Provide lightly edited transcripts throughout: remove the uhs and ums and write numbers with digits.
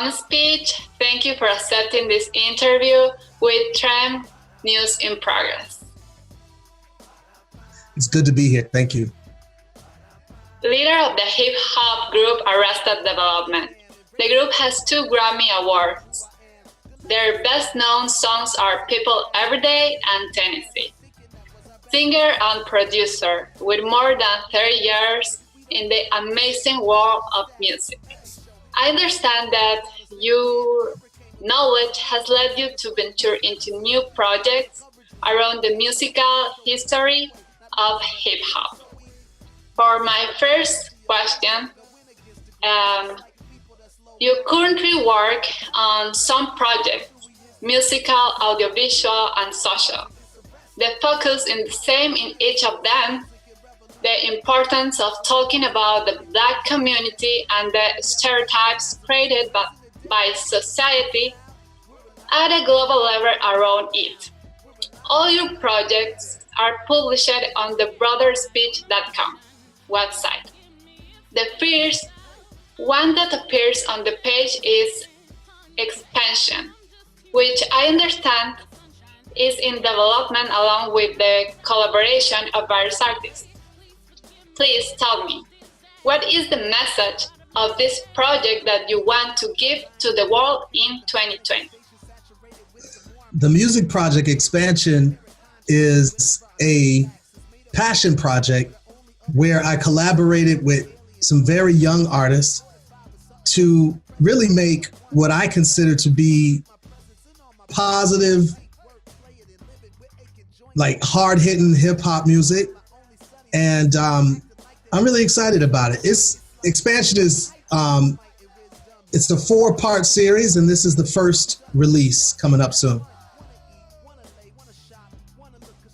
long speech, thank you for accepting this interview with Trem News in Progress. It's good to be here. Thank you. Leader of the hip-hop group Arrested Development. The group has 2 Grammy Awards. Their best-known songs are People Everyday and Tennessee. Singer and producer with more than 30 years in the amazing world of music. I understand that your knowledge has led you to venture into new projects around the musical history of hip-hop. For my first question, you currently work on some projects, musical, audiovisual, and social. The focus is the same in each of them, the importance of talking about the Black community and the stereotypes created by society at a global level around it. All your projects are published on the brotherspeech.com website. The first one that appears on the page is Expansion, which I understand is in development along with the collaboration of various artists. Please tell me, what is the message of this project that you want to give to the world in 2020? The music project Expansion is a passion project where I collaborated with some very young artists to really make what I consider to be positive, like hard-hitting hip-hop music. And I'm really excited about it. Expansion is it's a 4-part series, and this is the first release coming up soon.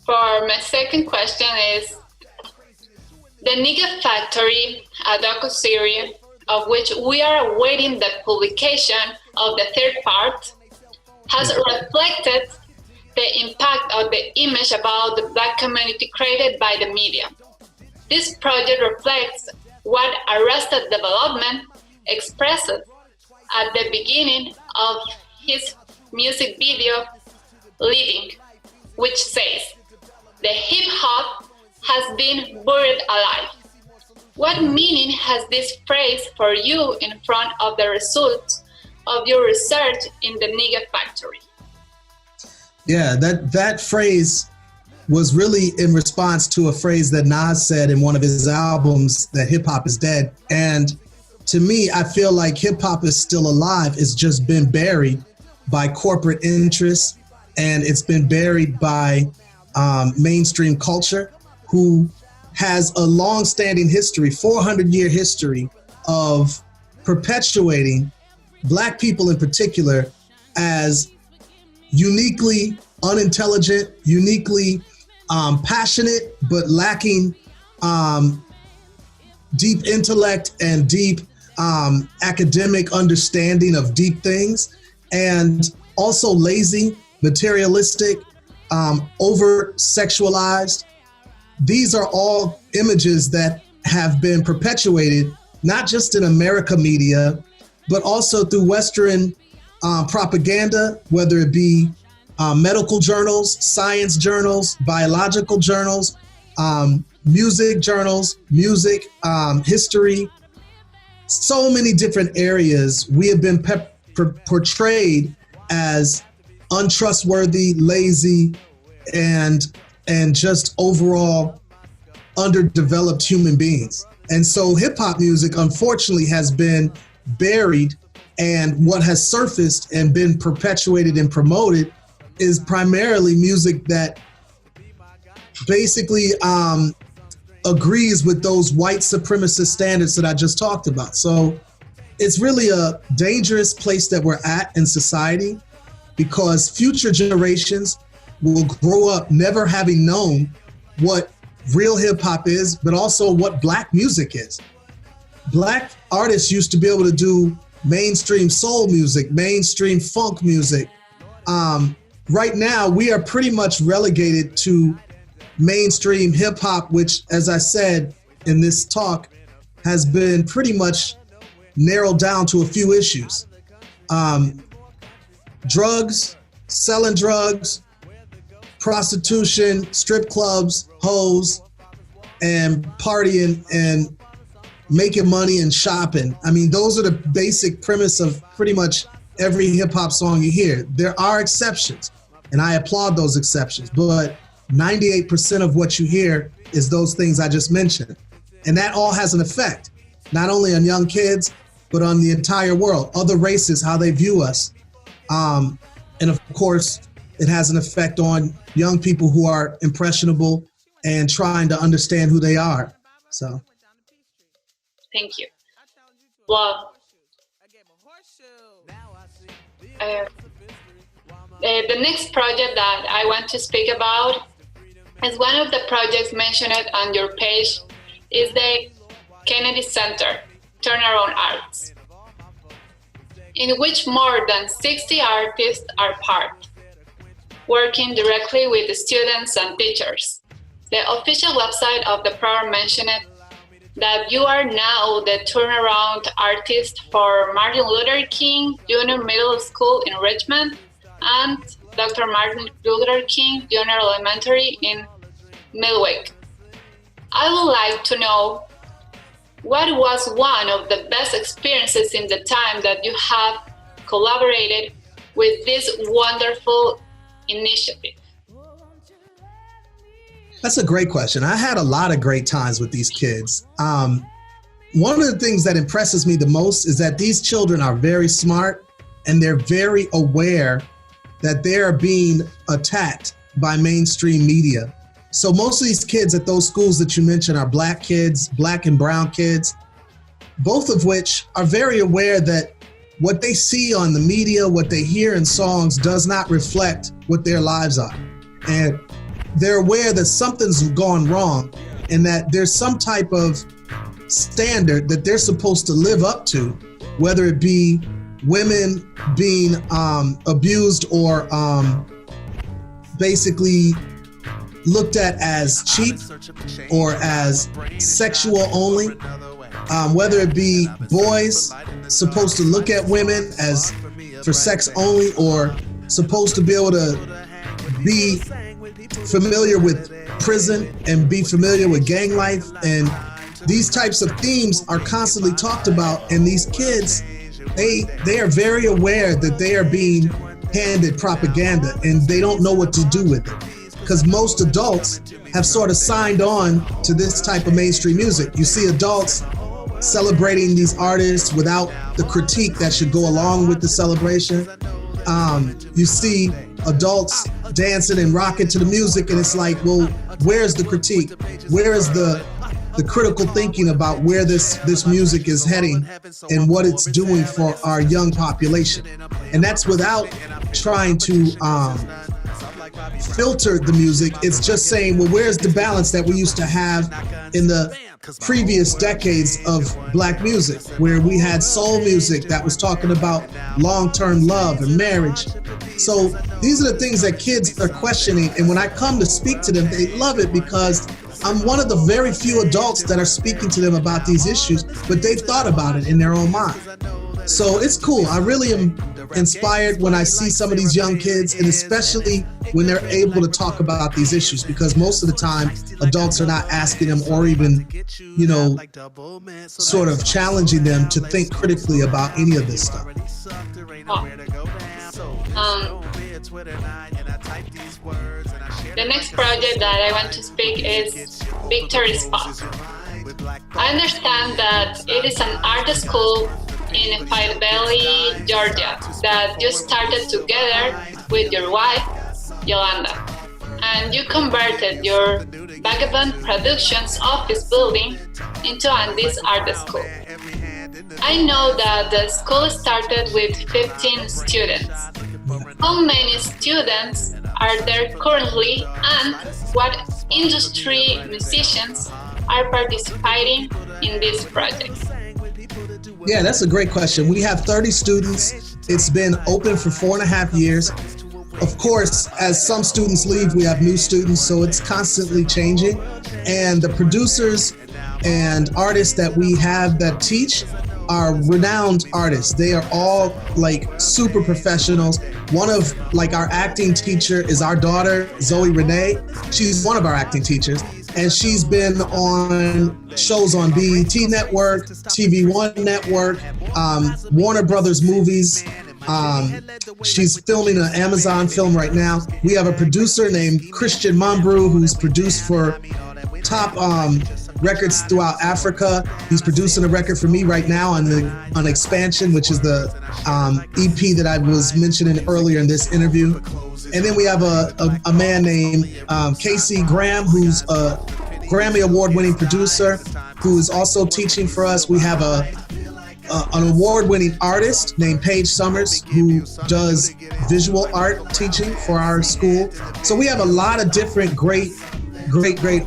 For my second question is, the Nigga Factory, a docu-series of which we are awaiting the publication of the 3rd part, has reflected the impact of the image about the Black community created by the media. This project reflects what Arrested Development expressed at the beginning of his music video, Living, which says, "The hip-hop has been buried alive." What meaning has this phrase for you in front of the results of your research in the Nigga Factory? Yeah, that phrase was really in response to a phrase that Nas said in one of his albums, that hip hop is dead. And to me, I feel like hip hop is still alive. It's just been buried by corporate interests, and it's been buried by mainstream culture, who has a long-standing history, 400-year history of perpetuating Black people in particular as uniquely unintelligent, uniquely passionate, but lacking deep intellect and deep academic understanding of deep things, and also lazy, materialistic, over-sexualized. These are all images that have been perpetuated, not just in America media, but also through Western propaganda, whether it be medical journals, science journals, biological journals, music journals, music history. So many different areas we have been portrayed as untrustworthy, lazy, and just overall underdeveloped human beings. And so hip hop music, unfortunately, has been buried, and what has surfaced and been perpetuated and promoted is primarily music that basically agrees with those white supremacist standards that I just talked about. So it's really a dangerous place that we're at in society, because future generations will grow up never having known what real hip hop is, but also what Black music is. Black artists used to be able to do mainstream soul music, mainstream funk music. Right now, we are pretty much relegated to mainstream hip hop, which, as I said in this talk, has been pretty much narrowed down to a few issues. Drugs, selling drugs, prostitution, strip clubs, hoes, and partying and making money and shopping. I mean, those are the basic premise of pretty much every hip hop song you hear. There are exceptions, and I applaud those exceptions, but 98% of what you hear is those things I just mentioned. And that all has an effect, not only on young kids, but on the entire world, other races, how they view us. And of course, it has an effect on young people who are impressionable and trying to understand who they are. So. Thank you. Well, the next project that I want to speak about is one of the projects mentioned on your page is the Kennedy Center, Turnaround Arts, in which more than 60 artists are part, working directly with the students and teachers. The official website of the program mentioned that you are now the turnaround artist for Martin Luther King Jr. Middle School in Richmond and Dr. Martin Luther King Jr. Elementary in Milwaukee. I would like to know what was one of the best experiences in the time that you have collaborated with this wonderful initiative? That's a great question. I had a lot of great times with these kids. One of the things that impresses me the most is that these children are very smart and they're very aware that they're being attacked by mainstream media. So most of these kids at those schools that you mentioned are Black kids, Black and brown kids, both of which are very aware that what they see on the media, what they hear in songs does not reflect what their lives are. And they're aware that something's gone wrong and that there's some type of standard that they're supposed to live up to, whether it be women being abused or basically looked at as cheap or as sexual only, whether it be boys supposed to look at women as for sex only or supposed to be able to be familiar with prison and be familiar with gang life. And these types of themes are constantly talked about, and these kids, they are very aware that they are being handed propaganda and they don't know what to do with it. Because most adults have sort of signed on to this type of mainstream music. You see adults celebrating these artists without the critique that should go along with the celebration. You see adults dancing and rocking to the music, and it's like, well, where's the critique? Where is the critical thinking about where this music is heading and what it's doing for our young population? And that's without trying to filter the music. It's just saying, well, where's the balance that we used to have in the previous decades of Black music, where we had soul music that was talking about long-term love and marriage. So these are the things that kids are questioning, and when I come to speak to them, they love it because I'm one of the very few adults that are speaking to them about these issues, but they've thought about it in their own mind. So it's cool. I really am inspired when I see some of these young kids, and especially when they're able to talk about these issues, because most of the time adults are not asking them or even, sort of challenging them to think critically about any of this stuff. The next project that I want to speak is Victory Spot. I understand that it is an art school in Fight Valley, Georgia, that you started together with your wife, Yolanda, and you converted your Vagabond Productions office building into this art school. I know that the school started with 15 students. How many students are there currently, and what industry musicians are participating in this project? Yeah, that's a great question. We have 30 students. It's been open for 4.5 years. Of course, as some students leave, we have new students, so it's constantly changing. And the producers and artists that we have that teach, are renowned artists. They are all like super professionals. One of like our acting teacher is our daughter, Zoe Renee. She's one of our acting teachers. And she's been on shows on BET Network, TV One Network, Warner Brothers movies. She's filming an Amazon film right now. We have a producer named Christian Mambrou who's produced for top records throughout Africa. He's producing a record for me right now on Expansion, which is the EP that I was mentioning earlier in this interview. And then we have a man named Casey Graham, who's a Grammy-award winning producer, who is also teaching for us. We have an award-winning artist named Paige Summers, who does visual art teaching for our school. So we have a lot of different great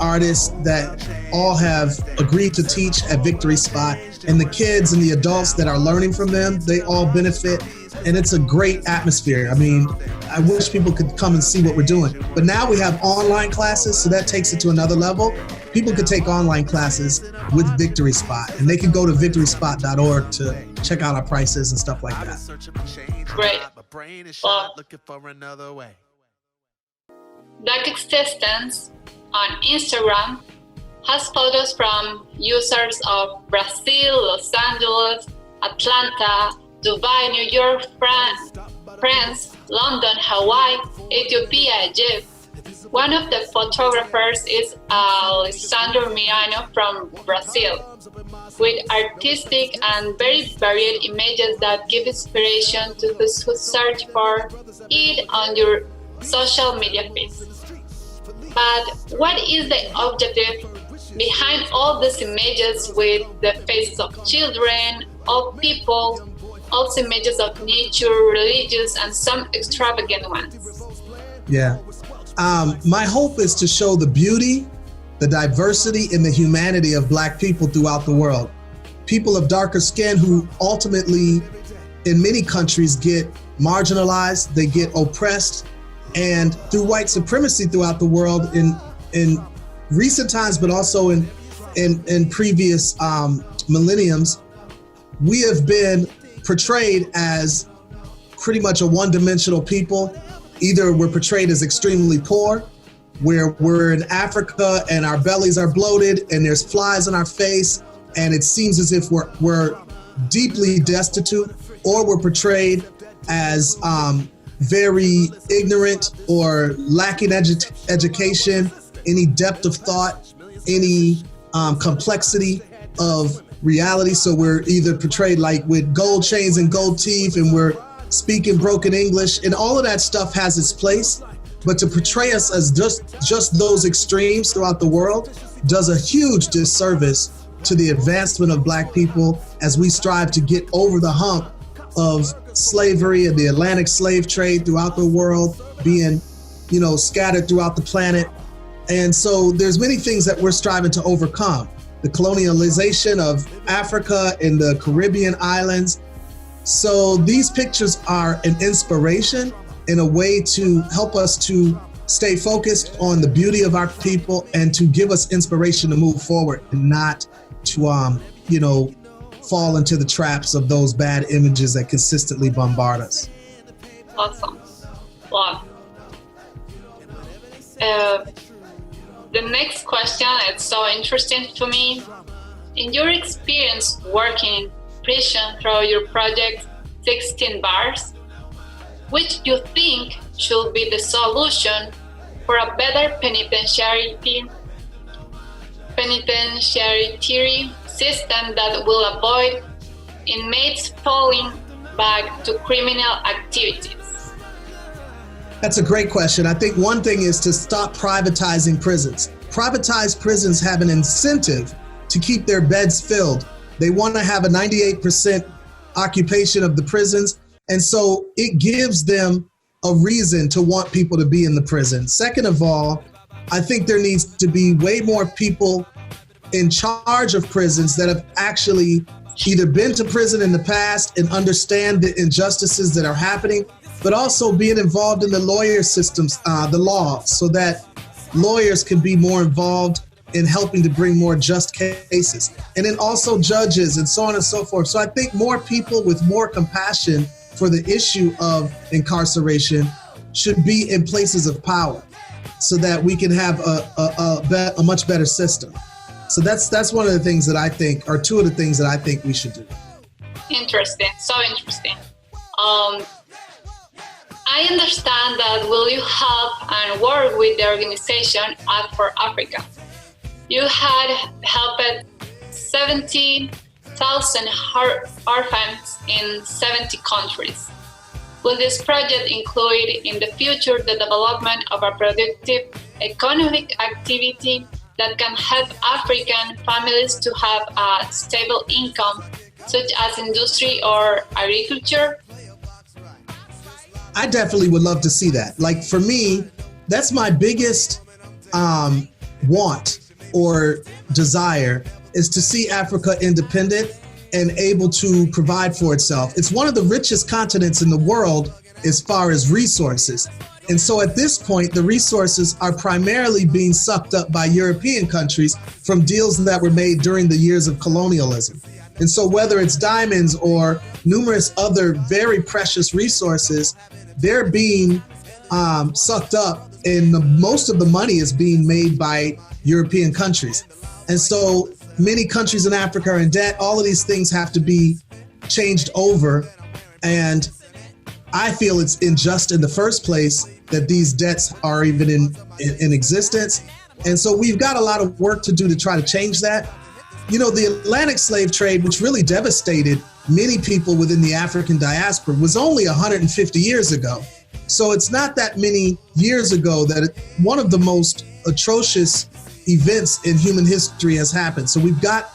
artists that all have agreed to teach at Victory Spot. And the kids and the adults that are learning from them, they all benefit. And it's a great atmosphere. I mean, I wish people could come and see what we're doing. But now we have online classes, so that takes it to another level. People could take online classes with Victory Spot, and they can go to victoryspot.org to check out our prices and stuff like that. Great. Well, Black Existence on Instagram has photos from users of Brazil, Los Angeles, Atlanta, Dubai, New York, France, London, Hawaii, Ethiopia, Egypt. One of the photographers is Alessandro Miano from Brazil, with artistic and very varied images that give inspiration to those who search for it on your social media feeds. But what is the objective behind all these images with the faces of children, of people, also images of nature, religious, and some extravagant ones? Yeah. My hope is to show the beauty, the diversity, and the humanity of Black people throughout the world. People of darker skin who ultimately, in many countries, get marginalized, they get oppressed, and through white supremacy throughout the world in recent times, but also in previous millenniums, we have been portrayed as pretty much a one-dimensional people. Either we're portrayed as extremely poor, where we're in Africa and our bellies are bloated and there's flies on our face, and it seems as if we're deeply destitute, or we're portrayed as very ignorant or lacking education, any depth of thought, any complexity of reality. So we're either portrayed like with gold chains and gold teeth, and we're speaking broken English, and all of that stuff has its place. But to portray us as just those extremes throughout the world does a huge disservice to the advancement of Black people as we strive to get over the hump of slavery and the Atlantic slave trade throughout the world being, scattered throughout the planet. And so there's many things that we're striving to overcome. The colonialization of Africa and the Caribbean islands. So these pictures are an inspiration and a way to help us to stay focused on the beauty of our people and to give us inspiration to move forward and not to, fall into the traps of those bad images that consistently bombard us. Awesome. Wow. The next question is so interesting to me. In your experience working in prison through your project 16 Bars, which you think should be the solution for a better penitentiary system that will avoid inmates falling back to criminal activities? That's a great question. I think one thing is to stop privatizing prisons. Privatized prisons have an incentive to keep their beds filled. They want to have a 98% occupation of the prisons. And so it gives them a reason to want people to be in the prison. Second of all, I think there needs to be way more people in charge of prisons that have actually either been to prison in the past and understand the injustices that are happening, but also being involved in the lawyer systems, the law, so that lawyers can be more involved in helping to bring more just cases. And then also judges and so on and so forth. So I think more people with more compassion for the issue of incarceration should be in places of power so that we can have a much better system. So that's one of the things that I think, or two of the things that I think we should do. Interesting, so interesting. I understand that will you help and work with the organization Act for Africa? You had helped 17,000 orphans in 70 countries. Will this project include in the future the development of a productive economic activity that can help African families to have a stable income, such as industry or agriculture? I definitely would love to see that. Like for me, that's my biggest want or desire, is to see Africa independent and able to provide for itself. It's one of the richest continents in the world as far as resources. And so at this point, the resources are primarily being sucked up by European countries from deals that were made during the years of colonialism. And so whether it's diamonds or numerous other very precious resources, they're being sucked up, and most of the money is being made by European countries. And so many countries in Africa are in debt. All of these things have to be changed over. And I feel it's unjust in the first place that these debts are even in existence. And so we've got a lot of work to do to try to change that. You know, the Atlantic slave trade, which really devastated many people within the African diaspora, was only 150 years ago. So it's not that many years ago that one of the most atrocious events in human history has happened. So we've got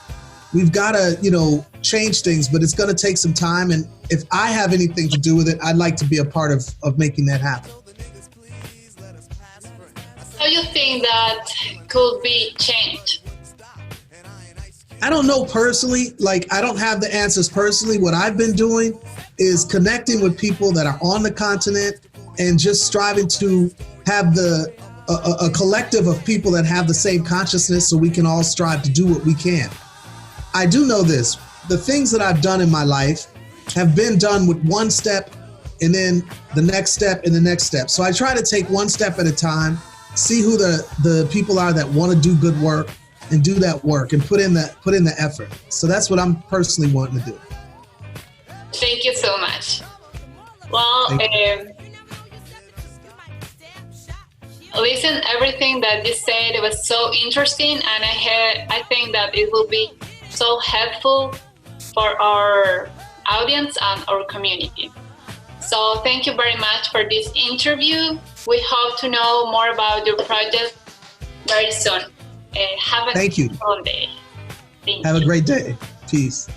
to, you know, change things, but it's going to take some time. And if I have anything to do with it, I'd like to be a part of making that happen. How do you think that could be changed? I don't know personally. Like, I don't have the answers personally. What I've been doing is connecting with people that are on the continent and just striving to have a collective of people that have the same consciousness, so we can all strive to do what we can. I do know this. The things that I've done in my life have been done with one step and then the next step and the next step. So I try to take one step at a time, see who the people are that want to do good work and do that work and put in the effort. So that's what I'm personally wanting to do. Thank you so much. Well, listen, everything that you said was so interesting, and I think that it will be so helpful for our audience and our community. So thank you very much for this interview. We hope to know more about your project very soon. Have a Thank you. wonderful day. Thank Have you. a great day. Peace.